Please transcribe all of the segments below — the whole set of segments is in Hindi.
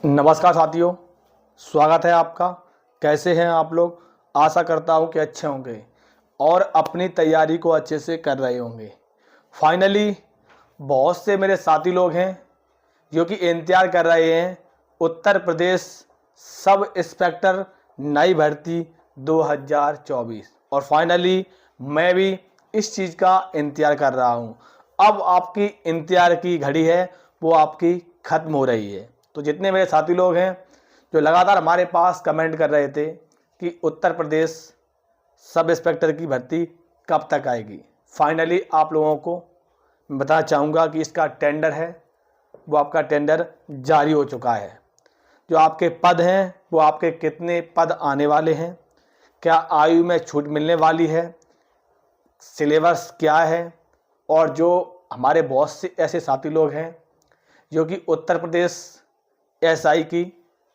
नमस्कार साथियों, स्वागत है आपका। कैसे हैं आप लोग? आशा करता हूं कि अच्छे होंगे और अपनी तैयारी को अच्छे से कर रहे होंगे। फाइनली बहुत से मेरे साथी लोग हैं जो कि इंतज़ार कर रहे हैं उत्तर प्रदेश सब इंस्पेक्टर नई भर्ती 2024 और फाइनली मैं भी इस चीज़ का इंतज़ार कर रहा हूं। अब आपकी इंतज़ार की घड़ी है वो आपकी ख़त्म हो रही है। तो जितने मेरे साथी लोग हैं जो लगातार हमारे पास कमेंट कर रहे थे कि उत्तर प्रदेश सब इंस्पेक्टर की भर्ती कब तक आएगी, फाइनली आप लोगों को मैं बताना चाहूँगा कि इसका टेंडर है वो आपका टेंडर जारी हो चुका है। जो आपके पद हैं वो आपके कितने पद आने वाले हैं, क्या आयु में छूट मिलने वाली है, सिलेबस क्या है, और जो हमारे बहुत से ऐसे साथी लोग हैं जो कि उत्तर प्रदेश एसआई की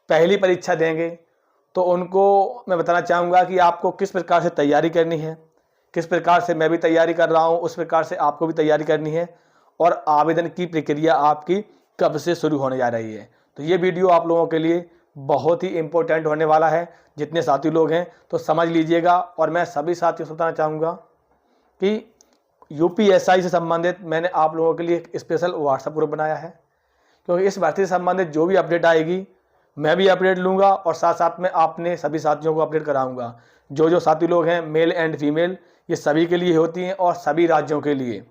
पहली परीक्षा देंगे, तो उनको मैं बताना चाहूँगा कि आपको किस प्रकार से तैयारी करनी है। किस प्रकार से मैं भी तैयारी कर रहा हूँ उस प्रकार से आपको भी तैयारी करनी है, और आवेदन की प्रक्रिया आपकी कब से शुरू होने जा रही है। तो ये वीडियो आप लोगों के लिए बहुत ही इम्पोर्टेंट होने वाला है। जितने साथी लोग हैं तो समझ लीजिएगा, और मैं सभी साथियों से बताना चाहूँगा कि यूपीएसआई से संबंधित मैंने आप लोगों के लिए एक स्पेशल व्हाट्सएप ग्रुप बनाया है, क्योंकि इस भर्ती से संबंधित जो भी अपडेट आएगी मैं भी अपडेट लूँगा और साथ साथ में आपने सभी साथियों को अपडेट कराऊँगा। जो साथी लोग हैं मेल एंड फीमेल, ये सभी के लिए होती हैं और सभी राज्यों के लिए।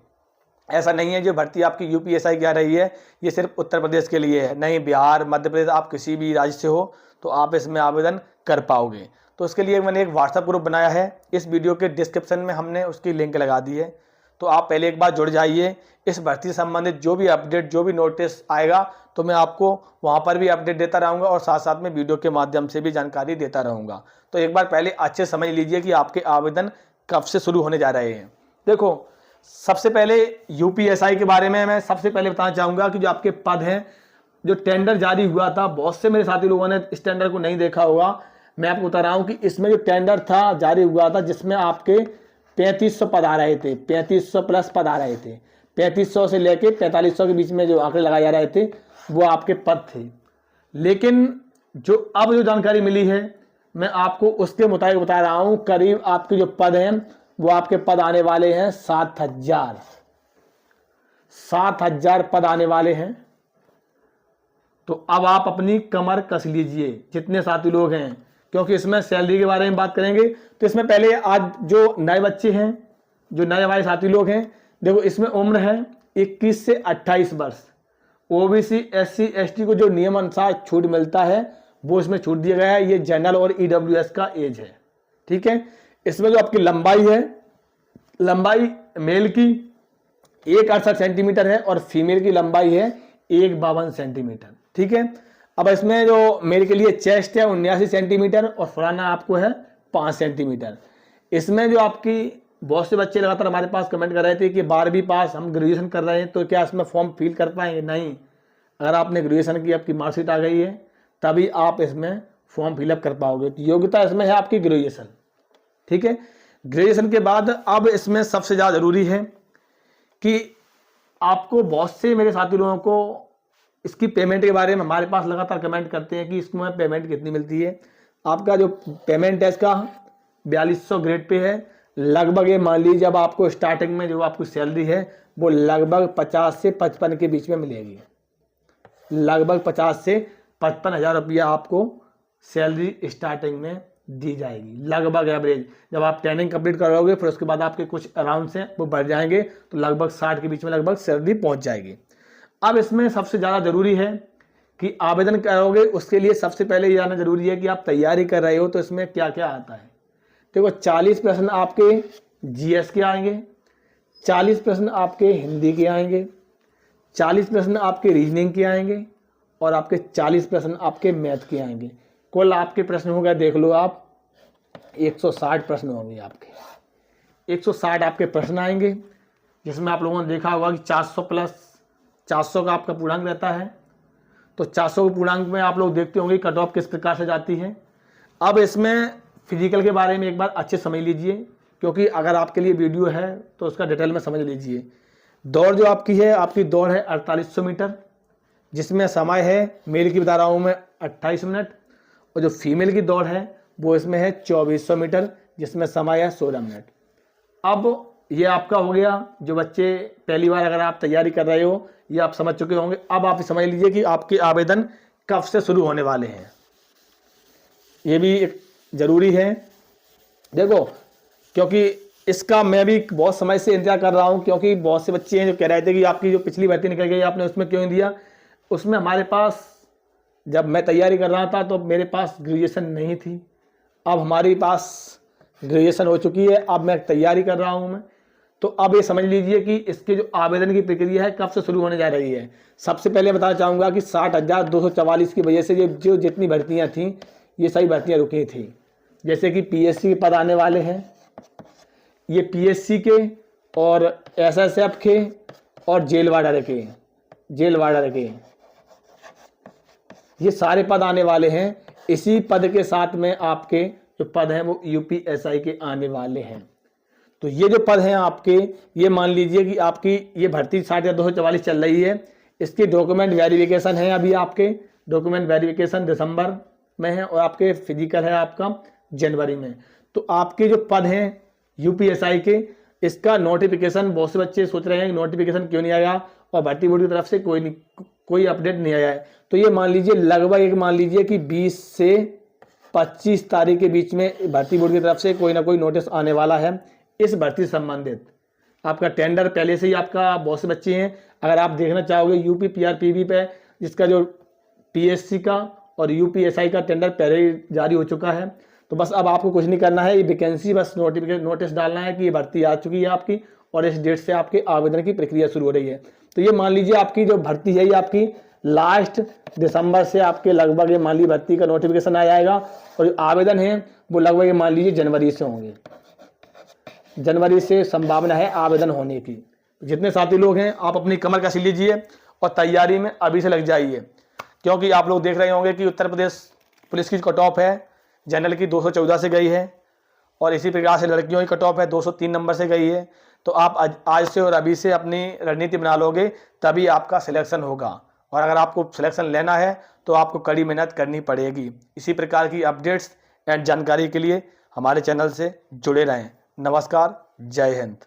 ऐसा नहीं है जो भर्ती आपकी यूपीएसआई की आ रही है ये सिर्फ उत्तर प्रदेश के लिए है, नहीं, बिहार, मध्य प्रदेश, आप किसी भी राज्य से हो तो आप इसमें आवेदन कर पाओगे। तो इसके लिए मैंने एक व्हाट्सएप ग्रुप बनाया है, इस वीडियो के डिस्क्रिप्शन में हमने उसकी लिंक लगा दी है। तो आप पहले एक बार जुड़ जाइए। इस भर्ती से संबंधित जो भी अपडेट, जो भी नोटिस आएगा तो मैं आपको वहाँ पर भी अपडेट देता रहूँगा और साथ साथ में वीडियो के माध्यम से भी जानकारी देता रहूँगा। तो एक बार पहले अच्छे समझ लीजिए कि आपके आवेदन कब से शुरू होने जा रहे हैं। देखो, सबसे पहले यूपीएसआई के बारे में मैं सबसे पहले बताना चाहूँगा कि जो आपके पद हैं, जो टेंडर जारी हुआ था, बहुत से मेरे साथी लोगों ने इस टेंडर को नहीं देखा होगा। मैं आपको बता रहा हूँ कि इसमें जो टेंडर था जारी हुआ था जिसमें आपके 3500 पद आ रहे थे, 3500 प्लस पद आ रहे थे। 3500 से लेके 4500 के बीच में जो आंकड़े लगाए जा रहे थे वो आपके पद थे। लेकिन जो अब जो जानकारी मिली है मैं आपको उसके मुताबिक बता रहा हूँ। करीब आपके जो पद हैं वो आपके पद आने वाले हैं 7000 पद आने वाले हैं। तो अब आप अपनी कमर कस लीजिए जितने साथी लोग हैं, क्योंकि इसमें सैलरी के बारे में बात करेंगे। तो इसमें पहले आज जो नए बच्चे हैं, जो नए हमारे साथी लोग हैं, देखो इसमें उम्र है 21 से 28 वर्ष। ओबीसी, एससी, एसटी को जो नियम अनुसार छूट मिलता है वो इसमें छूट दिया गया है। ये जनरल और ईडब्ल्यूएस का एज है, ठीक है। इसमें जो आपकी लंबाई है, लंबाई मेल की 168 सेंटीमीटर है और फीमेल की लंबाई है 152 सेंटीमीटर, ठीक है। अब इसमें जो मेल के लिए चेस्ट है 79 सेंटीमीटर और फुलाना आपको है 5 सेंटीमीटर। इसमें जो आपकी बहुत से बच्चे लगातार हमारे पास कमेंट कर रहे थे कि 12वीं पास, हम ग्रेजुएशन कर रहे हैं तो क्या इसमें फॉर्म फिल कर पाएंगे? नहीं, अगर आपने ग्रेजुएशन की, आपकी मार्कशीट आ गई है तभी आप इसमें फॉर्म फिलअप कर पाओगे। तो योग्यता इसमें है आपकी ग्रेजुएशन, ठीक है। ग्रेजुएशन के बाद अब इसमें सबसे ज़्यादा ज़रूरी है कि आपको, बहुत से मेरे साथी लोगों को इसकी पेमेंट के बारे में हमारे पास लगातार कमेंट करते हैं कि इसमें पेमेंट कितनी मिलती है। आपका जो पेमेंट है इसका 4200 ग्रेड पे है। लगभग ये मान लीजिए जब आपको स्टार्टिंग में जो आपकी सैलरी है वो लगभग 50 से 55 के बीच में मिलेगी। लगभग 50 से 55 हज़ार रुपया आपको सैलरी स्टार्टिंग में दी जाएगी, लगभग एवरेज। जब आप ट्रेनिंग कंप्लीट करोगे फिर उसके बाद आपके कुछ अराउंड हैं वो बढ़ जाएंगे, तो लगभग 60 के बीच में लगभग सैलरी पहुंच जाएगी। अब इसमें सबसे ज़्यादा ज़रूरी है कि आवेदन करोगे उसके लिए सबसे पहले ये जानना जरूरी है कि आप तैयारी कर रहे हो तो इसमें क्या क्या आता है। देखो, 40 प्रश्न आपके जीएस के आएंगे, 40 प्रश्न आपके हिंदी के आएंगे, 40 प्रश्न आपके रीजनिंग के आएंगे और आपके 40 प्रश्न आपके मैथ के आएंगे। कुल आपके प्रश्न हो गए, देख लो आप, 160 प्रश्न होंगे आपके। 160 आपके प्रश्न आएंगे जिसमें आप लोगों ने देखा होगा कि 400 प्लस 400 का आपका पूर्णांक रहता है। तो 400 के पूर्णांक में आप लोग देखते होंगे कट ऑफ किस प्रकार से जाती है। अब इसमें फिजिकल के बारे में एक बार अच्छे समझ लीजिए, क्योंकि अगर आपके लिए वीडियो है तो उसका डिटेल में समझ लीजिए। दौड़ जो आपकी है, आपकी दौड़ है 4800 मीटर, जिसमें समय है, मेल की बता रहा हूँ मैं 28 मिनट, और जो फीमेल की दौड़ है वो इसमें है 2400 मीटर, जिसमें समय है 16 मिनट। अब ये आपका हो गया। जो बच्चे पहली बार अगर आप तैयारी कर रहे हो, ये आप समझ चुके होंगे। अब आप समझ लीजिए कि आपके आवेदन कब से शुरू होने वाले हैं, ये भी एक ज़रूरी है। देखो, क्योंकि इसका मैं भी बहुत समय से इंतजार कर रहा हूँ, क्योंकि बहुत से बच्चे हैं जो कह रहे थे कि आपकी जो पिछली भर्ती निकल गई आपने उसमें क्यों नहीं दिया। उसमें हमारे पास, जब मैं तैयारी कर रहा था तो मेरे पास ग्रेजुएशन नहीं थी। अब हमारे पास ग्रेजुएशन हो चुकी है, अब मैं तैयारी कर रहा हूँ मैं। तो अब ये समझ लीजिए कि इसके जो आवेदन की प्रक्रिया है कब से शुरू होने जा रही है। सबसे पहले बताना चाहूँगा कि 60,244 की वजह से जो जितनी भर्तियाँ थीं, ये सही भर्तियाँ रुकी थी। जैसे कि पीएससी के पद आने वाले हैं, ये पीएससी के और एसएसएफ के और जेल वार्डर के ये सारे पद आने वाले हैं। इसी पद के साथ में आपके जो पद हैं वो यूपीएसआई के आने वाले हैं। तो ये जो पद हैं आपके, ये मान लीजिए कि आपकी ये भर्ती 60,244 चल रही है। इसकी डॉक्यूमेंट वेरिफिकेशन है, अभी आपके डॉक्यूमेंट वेरिफिकेशन दिसंबर में है और आपके फिजिकल है आपका जनवरी में। तो आपके जो पद हैं यूपीएसआई के, इसका नोटिफिकेशन, बहुत से बच्चे सोच रहे हैं कि नोटिफिकेशन क्यों नहीं आया और भर्ती बोर्ड की तरफ से कोई अपडेट नहीं आया है। तो ये मान लीजिए लगभग मान लीजिए कि 20 से 25 तारीख के बीच में भर्ती बोर्ड की तरफ से कोई ना कोई नोटिस आने वाला है इस भर्ती से संबंधित। आपका टेंडर पहले से ही आपका, बहुत से बच्चे हैं, अगर आप देखना चाहोगे यूपी पीआरपीवी पे, जिसका जो पीएससी का और यूपीएसआई का टेंडर पहले ही जारी हो चुका है। तो बस अब आपको कुछ नहीं करना है, ये वैकेंसी बस नोटिस डालना है कि ये भर्ती आ चुकी है आपकी और इस डेट से आपके आवेदन की प्रक्रिया शुरू हो रही है। तो ये मान लीजिए आपकी जो भर्ती है ये आपकी लास्ट दिसंबर से आपके लगभग ये मान लीजिए भर्ती का नोटिफिकेशन आ जाएगा और जो आवेदन है वो लगभग ये मान लीजिए जनवरी से होंगे। जनवरी से संभावना है आवेदन होने की। जितने साथी लोग हैं आप अपनी कमर कस लीजिए और तैयारी में अभी से लग जाइए, क्योंकि आप लोग देख रहे होंगे कि उत्तर प्रदेश पुलिस की कट ऑफ है जनरल की 214 से गई है और इसी प्रकार से लड़कियों की कट ऑफ है 203 नंबर से गई है। तो आप आज से और अभी से अपनी रणनीति बना लोगे तभी आपका सिलेक्शन होगा, और अगर आपको सिलेक्शन लेना है तो आपको कड़ी मेहनत करनी पड़ेगी। इसी प्रकार की अपडेट्स एंड जानकारी के लिए हमारे चैनल से जुड़े रहें। नमस्कार, जय हिंद।